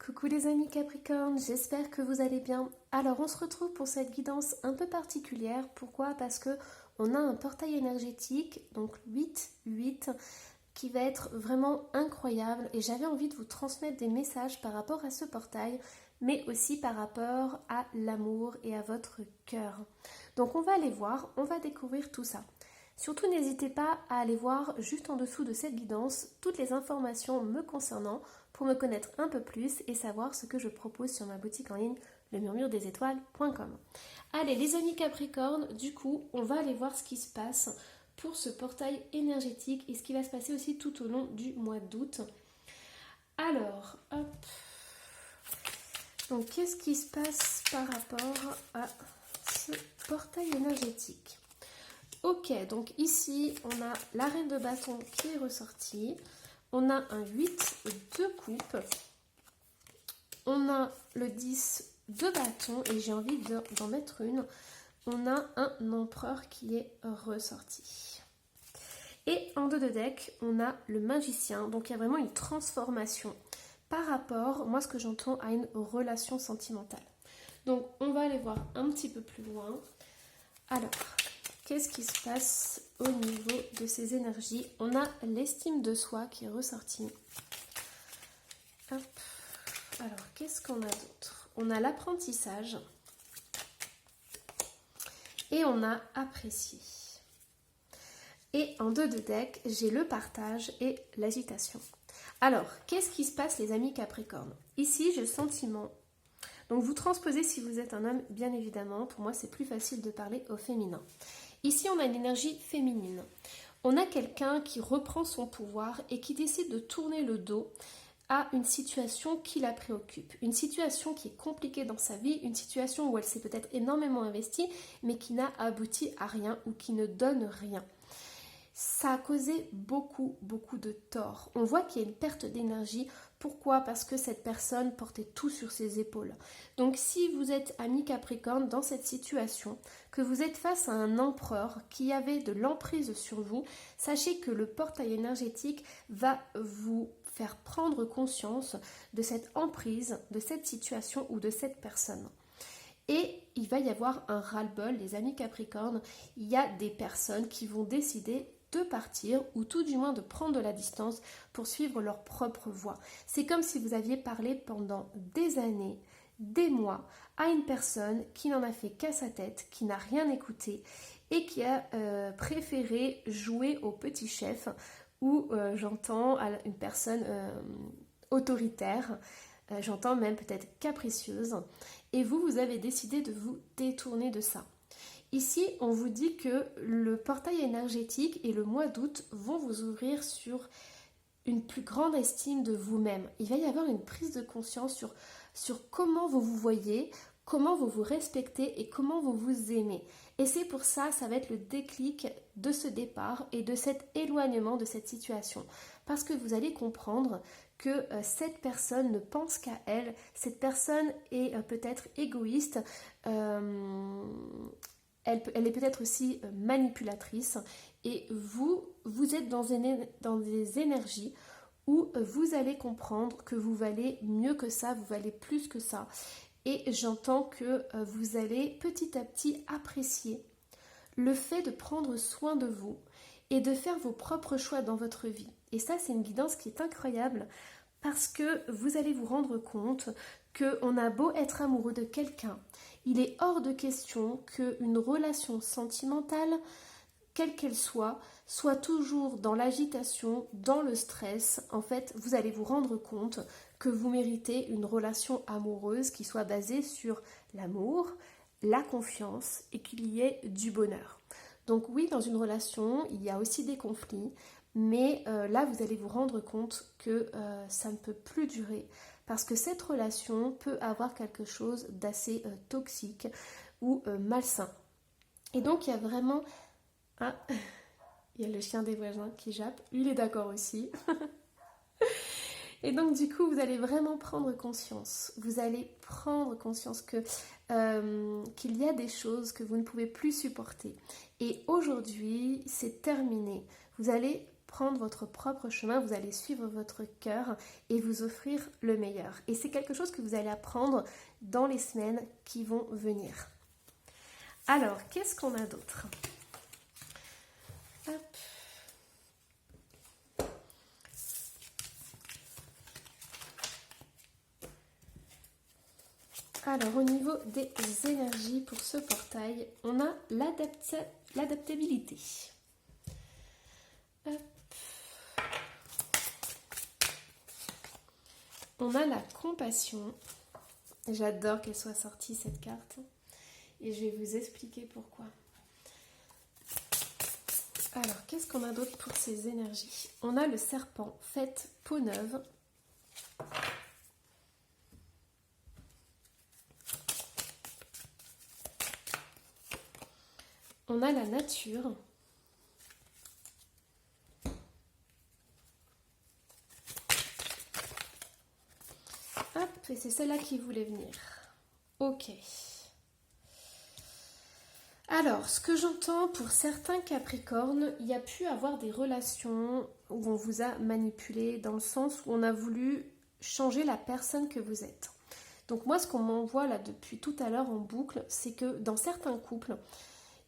Coucou les amis Capricorne, j'espère que vous allez bien. Alors on se retrouve pour cette guidance un peu particulière. Pourquoi? Parce que on a un portail énergétique, donc 8-8, qui va être vraiment incroyable. Et j'avais envie de vous transmettre des messages par rapport à ce portail, mais aussi par rapport à l'amour et à votre cœur. Donc on va aller voir, on va découvrir tout ça. Surtout n'hésitez pas à aller voir juste en dessous de cette guidance toutes les informations me concernant pour me connaître un peu plus et savoir ce que je propose sur ma boutique en ligne lemurmuredesétoiles.com. Allez les amis Capricorne, du coup on va aller voir ce qui se passe pour ce portail énergétique et ce qui va se passer aussi tout au long du mois d'août. Alors, hop. Donc qu'est-ce qui se passe par rapport à ce portail énergétique? Ok, donc ici, on a la reine de bâton qui est ressortie. On a un 8 de coupe. On a le 10 de bâton et j'ai envie d'en mettre une. On a un empereur qui est ressorti. Et en dos de deck, on a le magicien. Donc il y a vraiment une transformation par rapport, moi ce que j'entends, à une relation sentimentale. Donc on va aller voir un petit peu plus loin. Alors, qu'est-ce qui se passe au niveau de ces énergies? On a l'estime de soi qui est ressortie. Hop. Alors, qu'est-ce qu'on a d'autre? On a l'apprentissage. Et on a apprécié. Et en dos de deck, j'ai le partage et l'agitation. Alors, qu'est-ce qui se passe les amis Capricorne? Ici, j'ai le sentiment. Donc, vous transposez si vous êtes un homme, bien évidemment. Pour moi, c'est plus facile de parler au féminin. Ici, on a une énergie féminine. On a quelqu'un qui reprend son pouvoir et qui décide de tourner le dos à une situation qui la préoccupe. Une situation qui est compliquée dans sa vie, une situation où elle s'est peut-être énormément investie, mais qui n'a abouti à rien ou qui ne donne rien. Ça a causé beaucoup de tort. On voit qu'il y a une perte d'énergie. Pourquoi? Parce que cette personne portait tout sur ses épaules. Donc si vous êtes ami Capricorne dans cette situation, que vous êtes face à un empereur qui avait de l'emprise sur vous, sachez que le portail énergétique va vous faire prendre conscience de cette emprise, de cette situation ou de cette personne. Et il va y avoir un ras-le-bol, les amis Capricorne. Il y a des personnes qui vont décider de partir ou tout du moins de prendre de la distance pour suivre leur propre voie. C'est comme si vous aviez parlé pendant des années, des mois à une personne qui n'en a fait qu'à sa tête, qui n'a rien écouté et qui a préféré jouer au petit chef ou j'entends à une personne autoritaire, j'entends même peut-être capricieuse et vous avez décidé de vous détourner de ça. Ici, on vous dit que le portail énergétique et le mois d'août vont vous ouvrir sur une plus grande estime de vous-même. Il va y avoir une prise de conscience sur comment vous vous voyez, comment vous vous respectez et comment vous vous aimez. Et c'est pour ça, ça va être le déclic de ce départ et de cet éloignement de cette situation. Parce que vous allez comprendre que cette personne ne pense qu'à elle, cette personne est peut-être égoïste, elle est peut-être aussi manipulatrice et vous êtes dans des énergies où vous allez comprendre que vous valez mieux que ça, vous valez plus que ça. Et j'entends que vous allez petit à petit apprécier le fait de prendre soin de vous et de faire vos propres choix dans votre vie. Et ça, c'est une guidance qui est incroyable parce que vous allez vous rendre compte qu'on a beau être amoureux de quelqu'un, il est hors de question qu'une relation sentimentale, quelle qu'elle soit toujours dans l'agitation, dans le stress. En fait, vous allez vous rendre compte que vous méritez une relation amoureuse qui soit basée sur l'amour, la confiance et qu'il y ait du bonheur. Donc oui, dans une relation, il y a aussi des conflits, mais là, vous allez vous rendre compte que ça ne peut plus durer parce que cette relation peut avoir quelque chose d'assez toxique ou malsain. Et donc, il y a vraiment... Ah, il y a le chien des voisins qui jappe, lui il est d'accord aussi. Et donc du coup, vous allez vraiment prendre conscience. Vous allez prendre conscience qu'il y a des choses que vous ne pouvez plus supporter. Et aujourd'hui, c'est terminé. Vous allez prendre votre propre chemin, vous allez suivre votre cœur et vous offrir le meilleur. Et c'est quelque chose que vous allez apprendre dans les semaines qui vont venir. Alors, qu'est-ce qu'on a d'autre? Hop. Alors, au niveau des énergies pour ce portail, on a l'adaptabilité. On a la compassion. J'adore qu'elle soit sortie cette carte. Et je vais vous expliquer pourquoi. Alors, qu'est-ce qu'on a d'autre pour ces énergies? On a le serpent, faites peau neuve. On a la nature. Hop, et c'est celle-là qui voulait venir. Ok. Alors, ce que j'entends pour certains Capricornes, il y a pu avoir des relations où on vous a manipulé dans le sens où on a voulu changer la personne que vous êtes. Donc moi, ce qu'on m'envoie là depuis tout à l'heure en boucle, c'est que dans certains couples,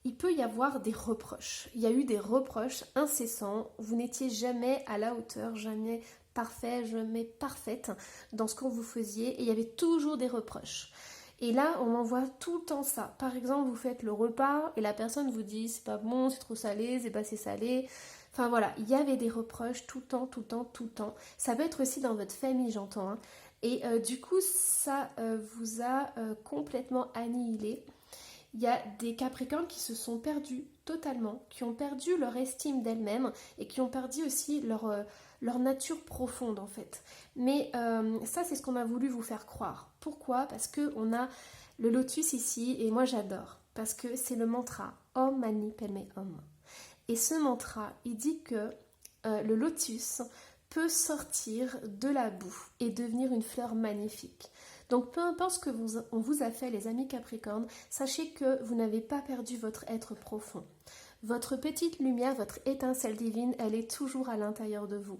il peut y avoir des reproches. Il y a eu des reproches incessants. Vous n'étiez jamais à la hauteur, jamais parfait, jamais parfaite dans ce qu'on vous faisiez. Et il y avait toujours des reproches. Et là, on m'envoie tout le temps ça. Par exemple, vous faites le repas et la personne vous dit c'est pas bon, c'est trop salé, c'est pas assez salé. Enfin voilà, il y avait des reproches tout le temps, tout le temps, tout le temps. Ça peut être aussi dans votre famille, j'entends. Hein. Et du coup, ça vous a complètement annihilé. Il y a des Capricornes qui se sont perdus totalement, qui ont perdu leur estime d'elles-mêmes et qui ont perdu aussi leur nature profonde en fait. Mais ça, c'est ce qu'on a voulu vous faire croire. Pourquoi? Parce qu'on a le lotus ici et moi j'adore. Parce que c'est le mantra Om Mani Padme Hum. Et ce mantra, il dit que le lotus peut sortir de la boue et devenir une fleur magnifique. Donc peu importe ce que on vous a fait les amis Capricorne, sachez que vous n'avez pas perdu votre être profond. Votre petite lumière, votre étincelle divine, elle est toujours à l'intérieur de vous.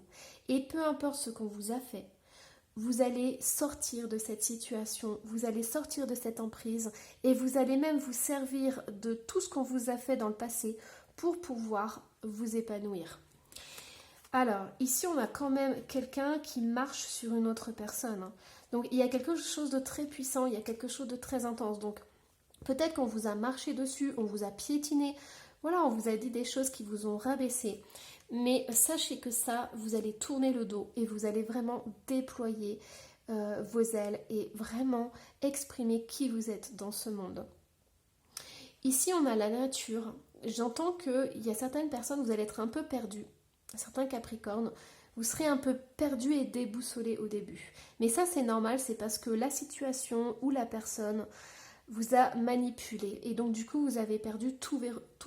Et peu importe ce qu'on vous a fait, vous allez sortir de cette situation, vous allez sortir de cette emprise et vous allez même vous servir de tout ce qu'on vous a fait dans le passé pour pouvoir vous épanouir. Alors, ici on a quand même quelqu'un qui marche sur une autre personne. Donc il y a quelque chose de très puissant, il y a quelque chose de très intense. Donc peut-être qu'on vous a marché dessus, on vous a piétiné, voilà, on vous a dit des choses qui vous ont rabaissé. Mais sachez que ça, vous allez tourner le dos et vous allez vraiment déployer vos ailes et vraiment exprimer qui vous êtes dans ce monde. Ici, on a la nature. J'entends qu'il y a certaines personnes, vous allez être un peu perdus. Certains Capricornes, vous serez un peu perdu et déboussolé au début. Mais ça, c'est normal, c'est parce que la situation ou la personne vous a manipulé. Et donc, du coup, vous avez perdu tous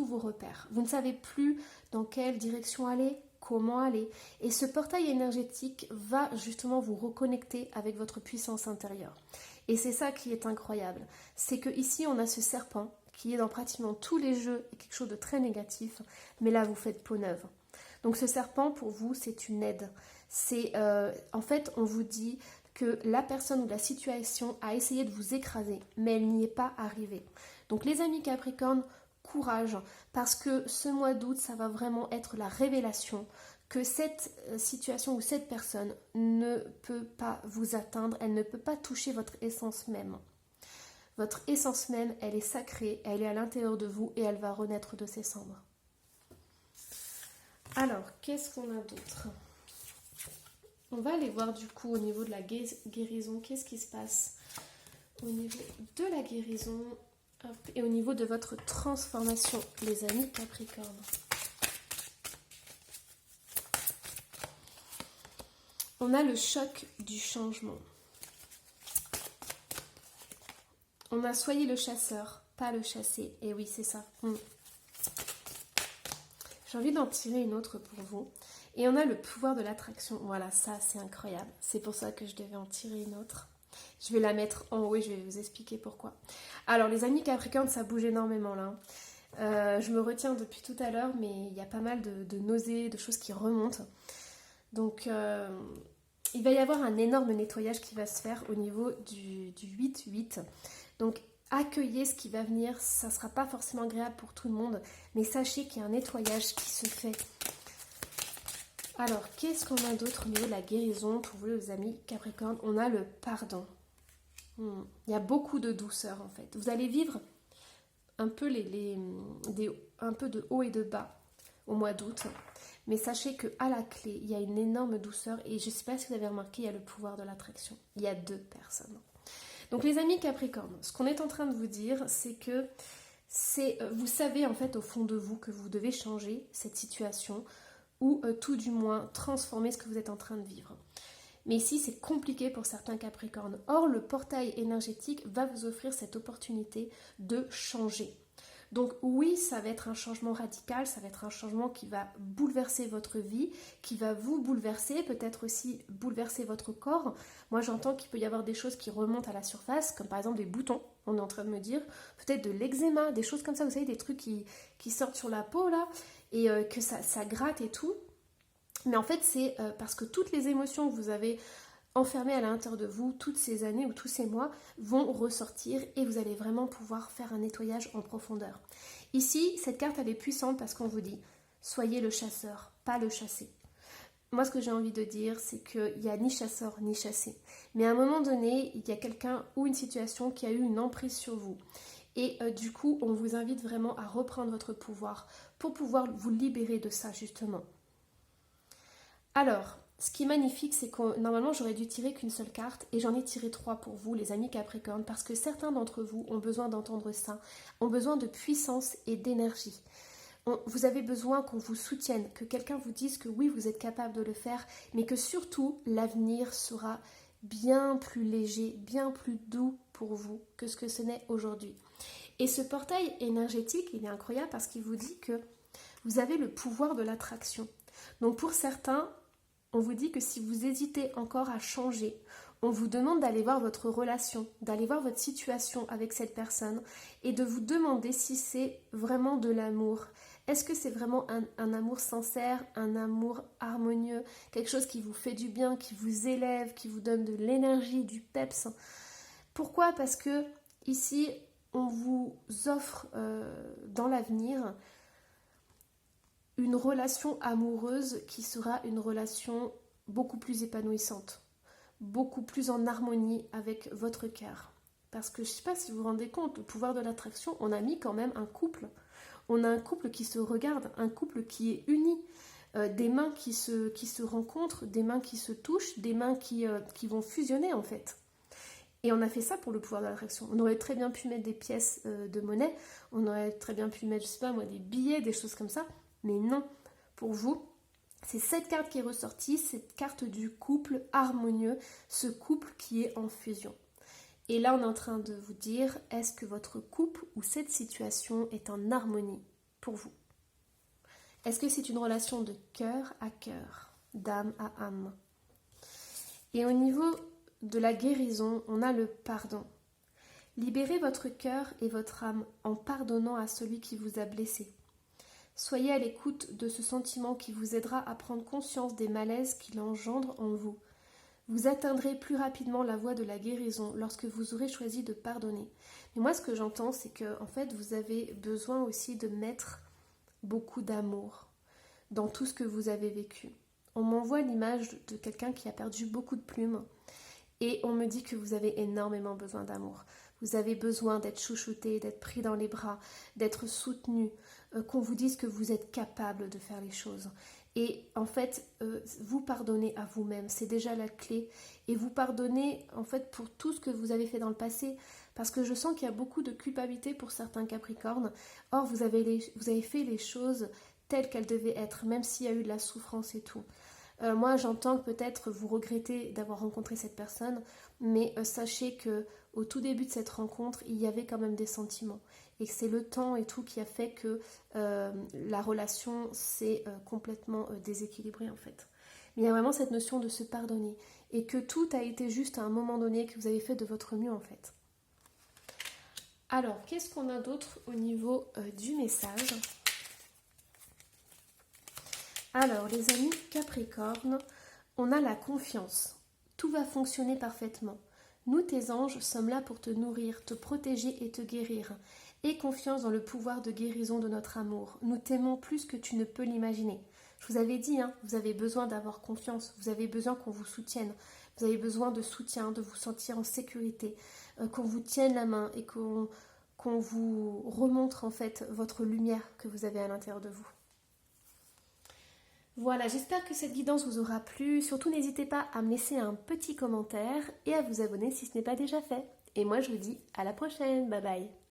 vos repères. Vous ne savez plus dans quelle direction aller, comment aller. Et ce portail énergétique va justement vous reconnecter avec votre puissance intérieure. Et c'est ça qui est incroyable. C'est que ici, on a ce serpent qui est dans pratiquement tous les jeux et quelque chose de très négatif. Mais là, vous faites peau neuve. Donc ce serpent, pour vous, c'est une aide. C'est en fait, on vous dit que la personne ou la situation a essayé de vous écraser, mais elle n'y est pas arrivée. Donc les amis Capricorne, courage, parce que ce mois d'août, ça va vraiment être la révélation que cette situation ou cette personne ne peut pas vous atteindre, elle ne peut pas toucher votre essence même. Votre essence même, elle est sacrée, elle est à l'intérieur de vous et elle va renaître de ses cendres. Alors, qu'est-ce qu'on a d'autre? On va aller voir du coup au niveau de la guérison, qu'est-ce qui se passe au niveau de la guérison et au niveau de votre transformation, les amis Capricorne. On a le choc du changement. On a soyez le chasseur, pas le chassé. Et oui, c'est ça. J'ai envie d'en tirer une autre pour vous. Et on a le pouvoir de l'attraction. Voilà, ça c'est incroyable. C'est pour ça que je devais en tirer une autre. Je vais la mettre en haut et je vais vous expliquer pourquoi. Alors les amis Capricorne, ça bouge énormément là. Je me retiens depuis tout à l'heure, mais il y a pas mal de nausées, de choses qui remontent. Donc il va y avoir un énorme nettoyage qui va se faire au niveau du 8-8. Donc accueillez ce qui va venir, ça ne sera pas forcément agréable pour tout le monde, mais sachez qu'il y a un nettoyage qui se fait. Alors, qu'est-ce qu'on a d'autre au niveau de la guérison pour vous les amis Capricorne? On a le pardon. Il y a beaucoup de douceur en fait. Vous allez vivre un peu, un peu de haut et de bas au mois d'août. Mais sachez qu'à la clé, il y a une énorme douceur. Et je ne sais pas si vous avez remarqué, il y a le pouvoir de l'attraction. Il y a 2 personnes. Donc les amis Capricorne, ce qu'on est en train de vous dire, c'est que vous savez en fait au fond de vous que vous devez changer cette situation ou tout du moins transformer ce que vous êtes en train de vivre. Mais ici, c'est compliqué pour certains Capricornes. Or, le portail énergétique va vous offrir cette opportunité de changer. Donc oui, ça va être un changement radical, ça va être un changement qui va bouleverser votre vie, qui va vous bouleverser, peut-être aussi bouleverser votre corps. Moi, j'entends qu'il peut y avoir des choses qui remontent à la surface, comme par exemple des boutons, on est en train de me dire, peut-être de l'eczéma, des choses comme ça, vous savez, des trucs qui sortent sur la peau là, et que ça gratte et tout. Mais en fait, c'est parce que toutes les émotions que vous avez enfermées à l'intérieur de vous, toutes ces années ou tous ces mois, vont ressortir et vous allez vraiment pouvoir faire un nettoyage en profondeur. Ici, cette carte, elle est puissante parce qu'on vous dit, soyez le chasseur, pas le chassé. Moi, ce que j'ai envie de dire, c'est qu'il n'y a ni chasseur ni chassé. Mais à un moment donné, il y a quelqu'un ou une situation qui a eu une emprise sur vous. Et du coup, on vous invite vraiment à reprendre votre pouvoir pour pouvoir vous libérer de ça, justement. Alors, ce qui est magnifique, c'est que normalement j'aurais dû tirer qu'une seule carte et j'en ai tiré 3 pour vous, les amis Capricorne, parce que certains d'entre vous ont besoin d'entendre ça, ont besoin de puissance et d'énergie. Vous avez besoin qu'on vous soutienne, que quelqu'un vous dise que oui, vous êtes capable de le faire, mais que surtout l'avenir sera bien plus léger, bien plus doux pour vous que ce que ce n'est aujourd'hui. Et ce portail énergétique, il est incroyable parce qu'il vous dit que vous avez le pouvoir de l'attraction. Donc pour certains, on vous dit que si vous hésitez encore à changer, on vous demande d'aller voir votre relation, d'aller voir votre situation avec cette personne et de vous demander si c'est vraiment de l'amour. Est-ce que c'est vraiment un amour sincère, un amour harmonieux, quelque chose qui vous fait du bien, qui vous élève, qui vous donne de l'énergie, du peps? Pourquoi? Parce que ici, on vous offre dans l'avenir une relation amoureuse qui sera une relation beaucoup plus épanouissante, beaucoup plus en harmonie avec votre cœur. Parce que je ne sais pas si vous vous rendez compte, le pouvoir de l'attraction, on a mis quand même un couple. On a un couple qui se regarde, un couple qui est uni, des mains qui se rencontrent, des mains qui se touchent, des mains qui vont fusionner en fait. Et on a fait ça pour le pouvoir de l'attraction. On aurait très bien pu mettre des pièces de monnaie, on aurait très bien pu mettre, je sais pas moi, des billets, des choses comme ça. Mais non, pour vous, c'est cette carte qui est ressortie, cette carte du couple harmonieux, ce couple qui est en fusion. Et là, on est en train de vous dire, est-ce que votre couple ou cette situation est en harmonie pour vous? Est-ce que c'est une relation de cœur à cœur, d'âme à âme? Et au niveau de la guérison, on a le pardon. Libérez votre cœur et votre âme en pardonnant à celui qui vous a blessé. Soyez à l'écoute de ce sentiment qui vous aidera à prendre conscience des malaises qu'il engendre en vous. Vous atteindrez plus rapidement la voie de la guérison lorsque vous aurez choisi de pardonner. Mais moi, ce que j'entends, c'est que en fait, vous avez besoin aussi de mettre beaucoup d'amour dans tout ce que vous avez vécu. On m'envoie l'image de quelqu'un qui a perdu beaucoup de plumes et on me dit que vous avez énormément besoin d'amour. Vous avez besoin d'être chouchouté, d'être pris dans les bras, d'être soutenu, qu'on vous dise que vous êtes capable de faire les choses. Et en fait, vous pardonnez à vous-même, c'est déjà la clé. Et vous pardonnez en fait pour tout ce que vous avez fait dans le passé. Parce que je sens qu'il y a beaucoup de culpabilité pour certains Capricornes. Or, vous avez fait les choses telles qu'elles devaient être, même s'il y a eu de la souffrance et tout. Moi, j'entends que peut-être vous regrettez d'avoir rencontré cette personne, mais sachez que au tout début de cette rencontre, il y avait quand même des sentiments. Et que c'est le temps et tout qui a fait que la relation s'est complètement déséquilibrée en fait. Mais il y a vraiment cette notion de se pardonner. Et que tout a été juste à un moment donné, que vous avez fait de votre mieux en fait. Alors, qu'est-ce qu'on a d'autre au niveau du message? Alors, les amis Capricorne, on a la confiance. Tout va fonctionner parfaitement. Nous, tes anges, sommes là pour te nourrir, te protéger et te guérir. Aie confiance dans le pouvoir de guérison de notre amour. Nous t'aimons plus que tu ne peux l'imaginer. Je vous avais dit, vous avez besoin d'avoir confiance, vous avez besoin qu'on vous soutienne, vous avez besoin de soutien, de vous sentir en sécurité, qu'on vous tienne la main et qu'on vous remontre en fait votre lumière que vous avez à l'intérieur de vous. Voilà, j'espère que cette guidance vous aura plu. Surtout, n'hésitez pas à me laisser un petit commentaire et à vous abonner si ce n'est pas déjà fait. Et moi, je vous dis à la prochaine. Bye bye.